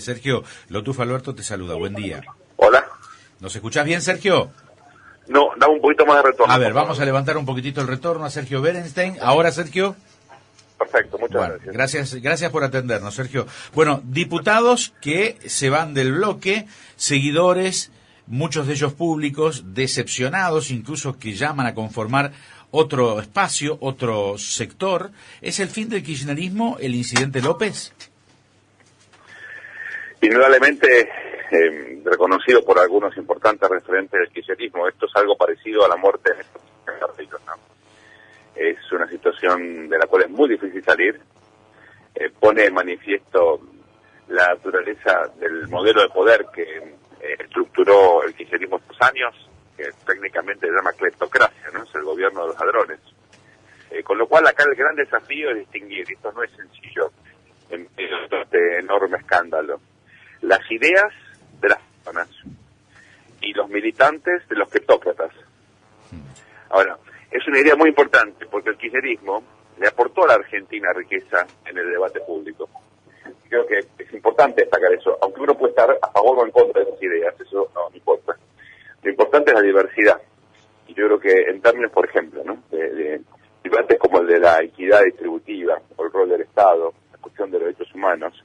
Sergio, Lotufo Alberto te saluda, buen día. Hola. ¿Nos escuchás bien, Sergio? No, dame un poquito más de retorno. A ver, vamos a levantar un poquitito el retorno a Sergio Berenstein. Ahora, Sergio. Perfecto, muchas gracias. Gracias por atendernos, Sergio. Bueno, diputados que se van del bloque, seguidores, muchos de ellos públicos, decepcionados, incluso que llaman a conformar otro espacio, otro sector. ¿Es el fin del kirchnerismo el incidente López? Indudablemente reconocido por algunos importantes referentes del kirchnerismo. Esto es algo parecido a la muerte de Carlitos, ¿no? Es una situación de la cual es muy difícil salir. Pone en manifiesto la naturaleza del modelo de poder que estructuró el kirchnerismo estos años, que técnicamente se llama cleptocracia, ¿no? Es el gobierno de los ladrones. Con lo cual acá el gran desafío es distinguir, esto no es sencillo, en medio de este enorme escándalo, las ideas de las personas y los militantes de los criptócratas. Ahora, es una idea muy importante porque el kirchnerismo le aportó a la Argentina riqueza en el debate público. Creo que es importante destacar eso, aunque uno puede estar a favor o en contra de esas ideas, eso no importa. Lo importante es la diversidad. Y yo creo que en términos, por ejemplo, ¿no? de debates como el de la equidad distributiva o el rol del Estado, la cuestión de los derechos humanos,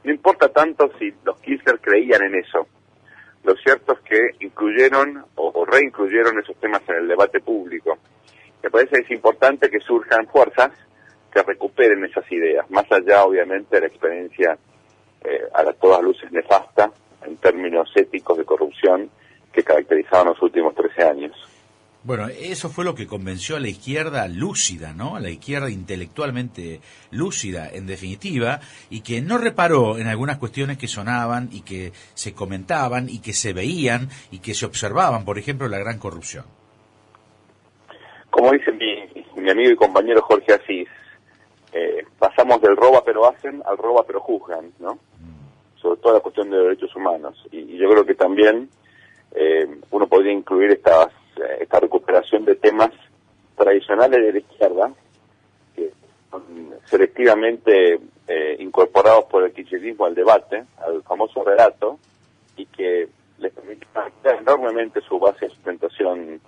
no importa tanto si los Kirchner creían en eso. Lo cierto es que incluyeron o reincluyeron esos temas en el debate público. Me parece que es importante que surjan fuerzas que recuperen esas ideas, más allá, obviamente, de la experiencia a todas luces nefasta en términos éticos de corrupción que caracterizaban los últimos 13 años. Bueno, eso fue lo que convenció a la izquierda lúcida, ¿no? A la izquierda intelectualmente lúcida, en definitiva, y que no reparó en algunas cuestiones que sonaban y que se comentaban y que se veían y que se observaban, por ejemplo, la gran corrupción. Como dice mi amigo y compañero Jorge Asís, pasamos del roba pero hacen al roba pero juzgan, ¿no? Sobre todo la cuestión de derechos humanos. Y yo creo que también uno podría incluir esta recuperación de temas tradicionales de la izquierda, que son selectivamente incorporados por el kirchnerismo al debate, al famoso relato, y que les permite ampliar enormemente su base de sustentación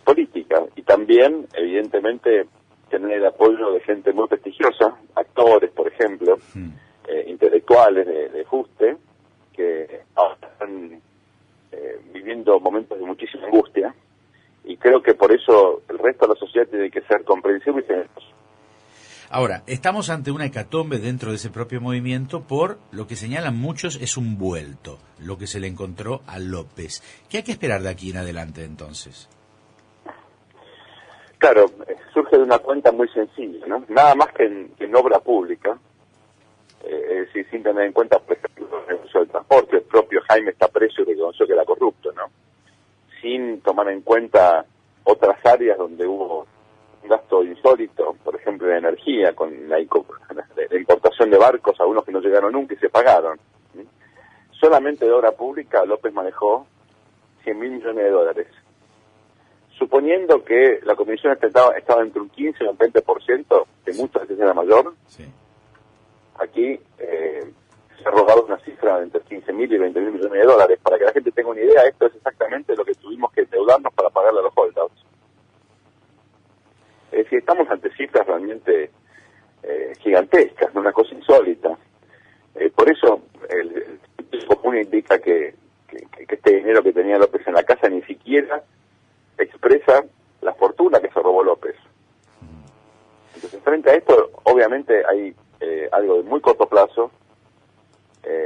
política, y también, evidentemente, tener el apoyo de gente muy prestigiosa, actores, por ejemplo, intelectuales de fuste, que ahora están viviendo momentos de muchísima angustia, y creo que por eso el resto de la sociedad tiene que ser comprensivo y generoso. Ahora, estamos ante una hecatombe dentro de ese propio movimiento por lo que señalan muchos es un vuelto, lo que se le encontró a López. ¿Qué hay que esperar de aquí en adelante entonces? Claro, surge de una cuenta muy sencilla, ¿no? Nada más que en obra pública, es decir, sin tener en cuenta, por ejemplo, el uso del transporte. El propio Jaime está preso y reconoció que era corrupto, ¿no? Sin tomar en cuenta otras áreas donde hubo un gasto insólito, por ejemplo, en energía, con la importación de barcos, algunos que no llegaron nunca y se pagaron. Solamente de obra pública López manejó 100.000 millones de dólares. Suponiendo que la comisión estaba entre un 15 y un 20%, que muchas veces era mayor, sí. Aquí se ha robado una cifra de entre 15.000 y 20.000 millones de dólares. Para que la gente tenga una idea, esto es exactamente lo que tuvimos que endeudarnos para pagarle a los holdouts. Es decir, estamos ante cifras realmente gigantescas, ¿no? Una cosa insólita. Por eso el sentido común indica que este dinero que tenía López en la casa ni siquiera expresa la fortuna que se robó López. Entonces, frente a esto, obviamente hay algo de muy corto plazo,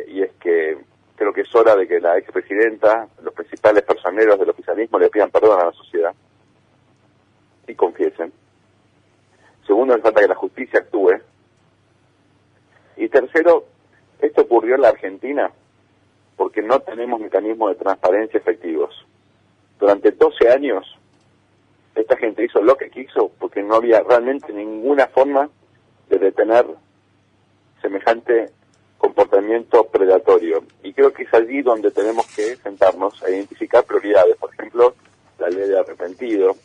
y es que creo que es hora de que la expresidenta, los principales personeros del oficialismo le pidan perdón a la sociedad y confiesen. Segundo, hace falta que la justicia actúe. Y tercero, esto ocurrió en la Argentina porque no tenemos mecanismos de transparencia efectivos. Durante 12 años, esta gente hizo lo que quiso porque no había realmente ninguna forma de detener semejante comportamiento predatorio. Y creo que es allí donde tenemos que sentarnos a identificar prioridades. Por ejemplo, la ley de arrepentido,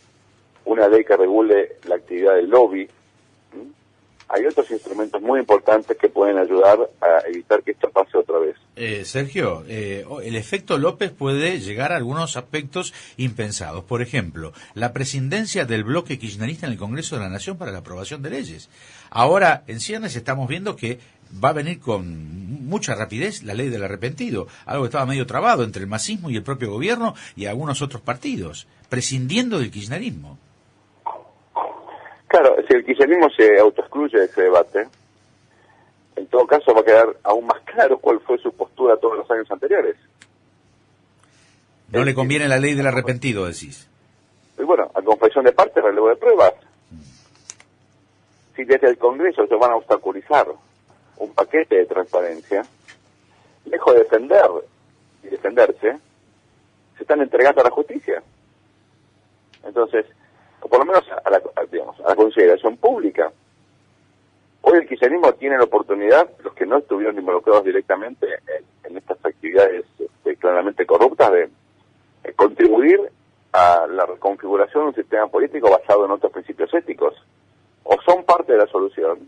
una ley que regule la actividad del lobby. Hay otros instrumentos muy importantes que pueden ayudar a evitar que esto pase otra vez. Sergio, el efecto López puede llegar a algunos aspectos impensados. Por ejemplo, la presidencia del bloque kirchnerista en el Congreso de la Nación para la aprobación de leyes. Ahora, en ciernes estamos viendo que va a venir con mucha rapidez la ley del arrepentido, algo que estaba medio trabado entre el masismo y el propio gobierno y algunos otros partidos, prescindiendo del kirchnerismo. Claro, si el kirchnerismo se autoexcluye de ese debate, en todo caso va a quedar aún más claro cuál fue su postura todos los años anteriores. No le conviene la ley del arrepentido, decís. Y bueno, a confesión de parte, relevo de pruebas. Si desde el Congreso se van a obstaculizar un paquete de transparencia, lejos de defender y defenderse, se están entregando a la justicia. Entonces, o por lo menos a la consideración pública. Hoy el kirchnerismo tiene la oportunidad, los que no estuvieron involucrados directamente en estas actividades claramente corruptas, de contribuir a la reconfiguración de un sistema político basado en otros principios éticos. O son parte de la solución,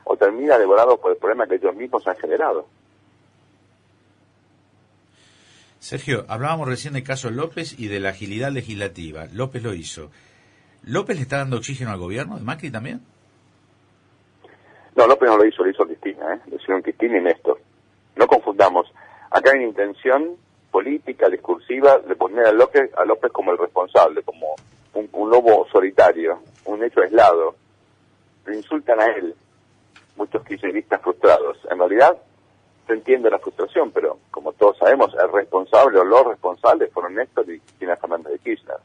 o termina devorado por el problema que ellos mismos han generado. Sergio, hablábamos recién del caso López y de la agilidad legislativa. López lo hizo. ¿López le está dando oxígeno al gobierno de Macri también? No, López no lo hizo Cristina, lo hicieron Cristina y Néstor. No confundamos. Acá hay una intención política, discursiva, de poner a López como el responsable, como un lobo solitario, un hecho aislado. Lo insultan a él, muchos kirchneristas frustrados. En realidad, se entiende la frustración, pero como todos sabemos, el responsable o los responsables fueron Néstor y Cristina Fernández de Kirchner.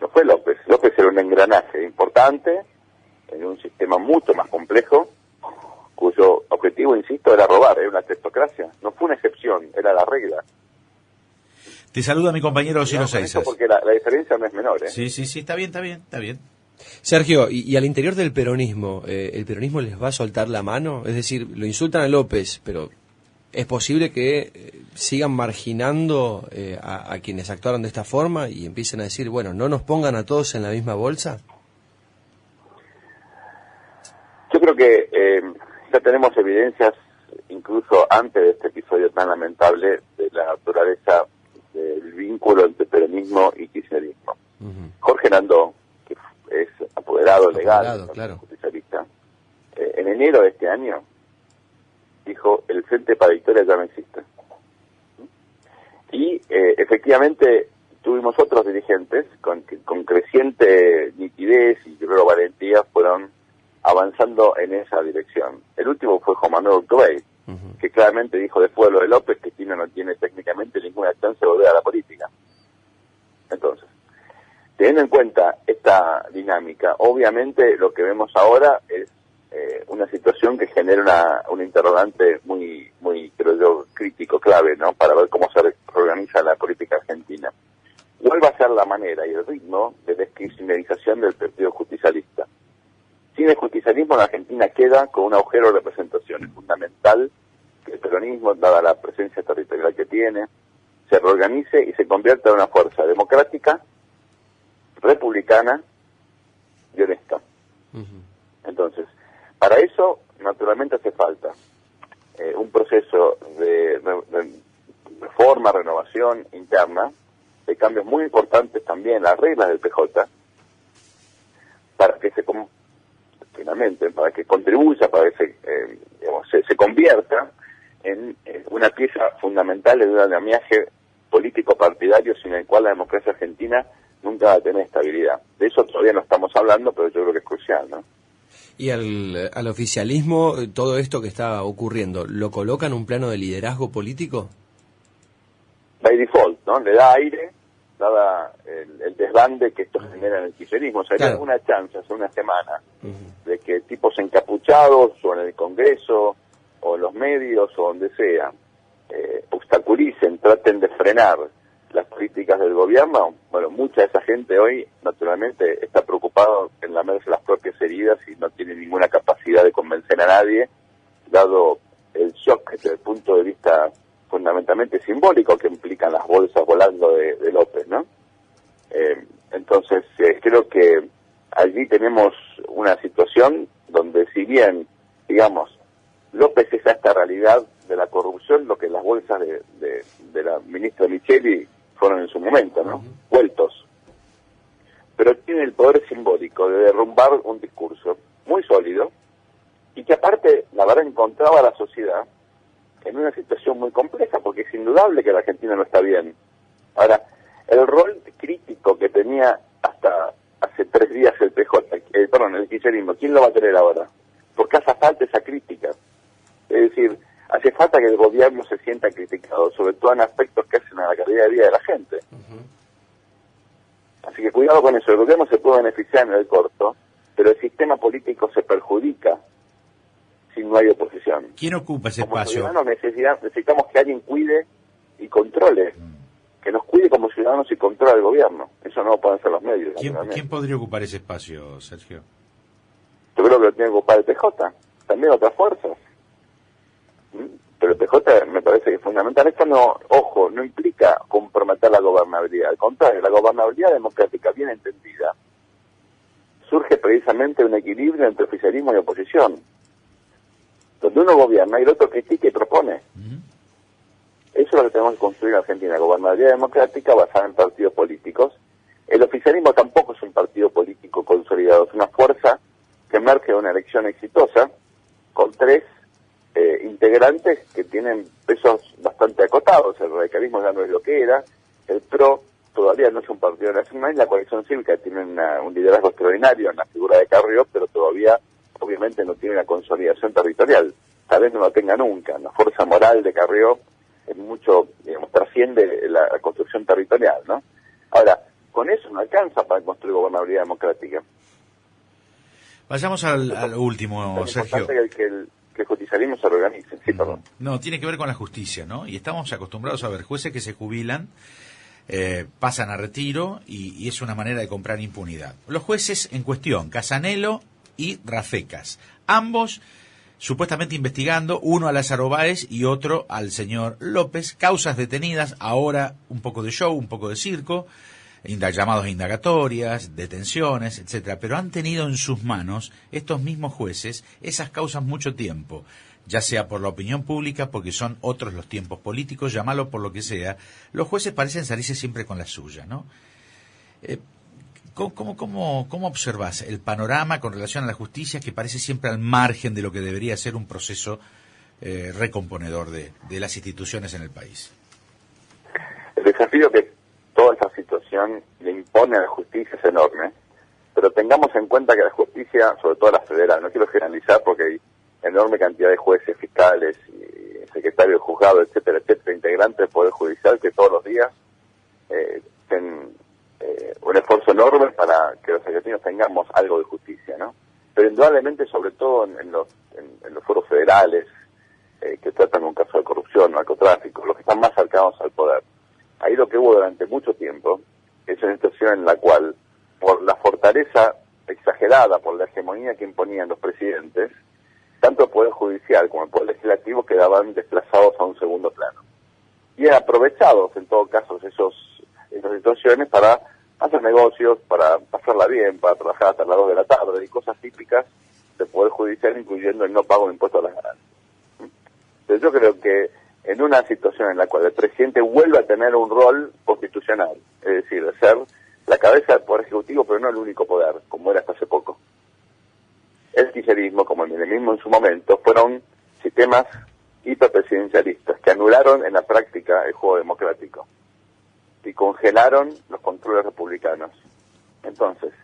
No fue López. López era un engranaje importante en un sistema mucho más complejo, cuyo objetivo, insisto, era robar, era una cleptocracia. No fue una excepción, era la regla. Te saluda mi compañero Ciro Seizas. Porque la diferencia no es menor, ¿eh? Sí, está bien. Sergio, y al interior del peronismo, ¿el peronismo les va a soltar la mano? Es decir, lo insultan a López, pero ¿es posible que sigan marginando a quienes actuaron de esta forma y empiecen a decir, bueno, no nos pongan a todos en la misma bolsa? Yo creo que ya tenemos evidencias, incluso antes de este episodio tan lamentable, de la naturaleza del vínculo entre peronismo y kirchnerismo. Jorge Nandó, que es apoderado legal, claro, judicialista, en enero de este año dijo: el Frente para Victoria ya no existe. Y efectivamente tuvimos otros dirigentes con creciente nitidez y yo creo valentía fueron avanzando en esa dirección. El último fue Juan Manuel Urtubey, que claramente dijo después de lo de López que Cristina no tiene técnicamente ninguna chance de volver a la política. Entonces, teniendo en cuenta esta dinámica, obviamente lo que vemos ahora es una situación que genera un interrogante muy, creo yo, crítico, clave, ¿no? Para ver cómo se reorganiza la política argentina. ¿Cuál va a ser la manera y el ritmo de deskirchnerización del partido justicialista? Sin el justicialismo, la Argentina queda con un agujero de representación. Es fundamental que el peronismo, dada la presencia territorial que tiene, se reorganice y se convierta en una fuerza democrática, republicana y honesta. Entonces, para eso, naturalmente hace falta un proceso de reforma, renovación interna, de cambios muy importantes también en las reglas del PJ, para que finalmente, para que contribuya, para que se convierta en una pieza fundamental de un andamiaje político partidario sin el cual la democracia argentina nunca va a tener estabilidad. De eso todavía no estamos hablando, pero yo creo que es crucial, ¿no? Y al oficialismo, todo esto que está ocurriendo, ¿lo coloca en un plano de liderazgo político? By default, ¿no? Le da aire, dada el desbande que esto genera en el kirchnerismo. O sea, hay alguna chance hace una semana de que tipos encapuchados, o en el Congreso, o en los medios, o donde sea, obstaculicen, traten de frenar las políticas del gobierno. Bueno, mucha de esa gente hoy, naturalmente, está preocupado en lamerse las propias heridas y no tiene ninguna capacidad de convencer a nadie, dado el shock desde el punto de vista fundamentalmente simbólico que implican las bolsas volando de López, ¿no? Entonces, creo que allí tenemos una situación donde, si bien, digamos, López es esta realidad de la corrupción lo que las bolsas de la ministra Micheli fueron en su momento, ¿no? Vueltos. Pero tiene el poder simbólico de derrumbar un discurso muy sólido y que aparte, la verdad, encontraba a la sociedad en una situación muy compleja, porque es indudable que la Argentina no está bien. Ahora, el rol crítico que tenía hasta hace 3 días el el kirchnerismo, ¿quién lo va a tener ahora? Porque hace falta esa crítica. Es decir, hace falta que el gobierno se sienta criticado, sobre todo en aspectos que hacen a la calidad de vida de la gente. Así que cuidado con eso, el gobierno se puede beneficiar en el corto, pero el sistema político se perjudica si no hay oposición. ¿Quién ocupa ese Como espacio? ciudadanos necesitamos que alguien cuide y controle, que nos cuide como ciudadanos y controle al gobierno. Eso no lo pueden hacer los medios. ¿Quién podría ocupar ese espacio, Sergio? Yo creo que lo tiene que ocupar el PJ, también otras fuerzas. Pero el PJ me parece que es fundamental. Esto no, ojo, no implica comprometer la gobernabilidad. Al contrario, la gobernabilidad democrática bien entendida surge precisamente un equilibrio entre oficialismo y oposición, donde uno gobierna y el otro critica y propone. Eso es lo que tenemos que construir en Argentina, gobernabilidad democrática basada en partidos políticos. El oficialismo tampoco es un partido político consolidado, es una fuerza que emerge de una elección exitosa con 3 integrantes que tienen pesos bastante acotados. El radicalismo ya no es lo que era, el PRO todavía no es un partido nacional, y la coalición cívica tiene un liderazgo extraordinario en la figura de Carrió, pero todavía obviamente no tiene una consolidación territorial, tal vez no lo tenga nunca. La fuerza moral de Carrió es mucho, digamos, trasciende la construcción territorial, ¿no? Ahora, con eso no alcanza para construir gobernabilidad democrática. Vayamos al último, Sergio. Es importante que el judicialismo se reorganice. Sí, perdón. No, tiene que ver con la justicia, ¿no? Y estamos acostumbrados a ver jueces que se jubilan, pasan a retiro y es una manera de comprar impunidad. Los jueces en cuestión, Casanelo y Rafecas, ambos supuestamente investigando, uno a Lázaro Báez y otro al señor López, causas detenidas, ahora un poco de show, un poco de circo, llamados a indagatorias, detenciones, etcétera, pero han tenido en sus manos estos mismos jueces esas causas mucho tiempo, ya sea por la opinión pública, porque son otros los tiempos políticos, llámalo por lo que sea. Los jueces parecen salirse siempre con la suya, ¿no? ¿Cómo observás el panorama con relación a la justicia, que parece siempre al margen de lo que debería ser un proceso recomponedor de las instituciones en el país? El desafío que toda esta situación le impone a la justicia es enorme, pero tengamos en cuenta que la justicia, sobre todo la federal, no quiero generalizar porque hay enorme cantidad de jueces, fiscales, y secretarios de juzgado, etcétera, etcétera, integrantes del Poder Judicial que todos los días hacen un esfuerzo enorme para que los argentinos tengamos algo de justicia, ¿no? Pero indudablemente, sobre todo en los foros federales que tratan un caso de corrupción, narcotráfico, los que están más cercanos al poder. Ahí lo que hubo durante mucho tiempo es una situación en la cual, por la fortaleza exagerada, por la hegemonía que imponían los presidentes, tanto el Poder Judicial como el Poder Legislativo quedaban desplazados a un segundo plano. Y aprovechados, en todo caso, esas situaciones para hacer negocios, para pasarla bien, para trabajar hasta las 2 de la tarde, y cosas típicas del Poder Judicial, incluyendo el no pago de impuestos a las ganancias. Entonces yo creo que en una situación en la cual el presidente vuelve a tener un rol constitucional, es decir, de ser la cabeza del Poder Ejecutivo, pero no el único poder, como era hasta hace poco. El kirchnerismo, como el milenismo en su momento, fueron sistemas hiperpresidencialistas que anularon en la práctica el juego democrático y congelaron los controles republicanos. Entonces,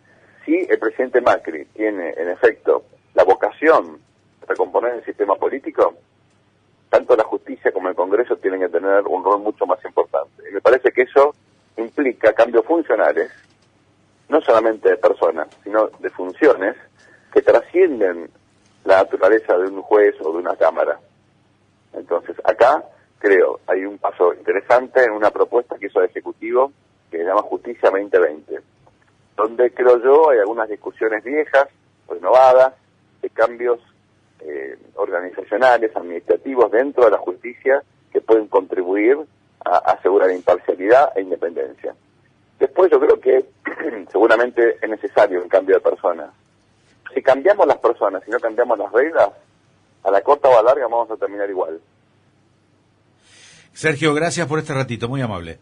si el presidente Macri tiene, en efecto, la vocación de recomponer el sistema político, tanto la justicia como el Congreso tienen que tener un rol mucho más importante. Y me parece que eso implica cambios funcionales, no solamente de personas, sino de funciones que trascienden la naturaleza de un juez o de una cámara. Entonces, acá, creo, hay un paso interesante en una propuesta que hizo el Ejecutivo, que se llama Justicia 2020, donde, creo yo, hay algunas discusiones viejas, renovadas, de cambios organizacionales, administrativos dentro de la justicia que pueden contribuir a asegurar imparcialidad e independencia. Después yo creo que seguramente es necesario un cambio de personas. Si cambiamos las personas y no cambiamos las reglas, a la corta o a la larga vamos a terminar igual. Sergio, gracias por este ratito, muy amable.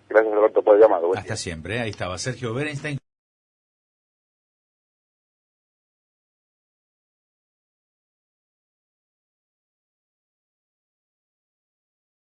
Gracias, Alberto, por el llamado. Buen Hasta día. siempre, ahí estaba Sergio Berenstein.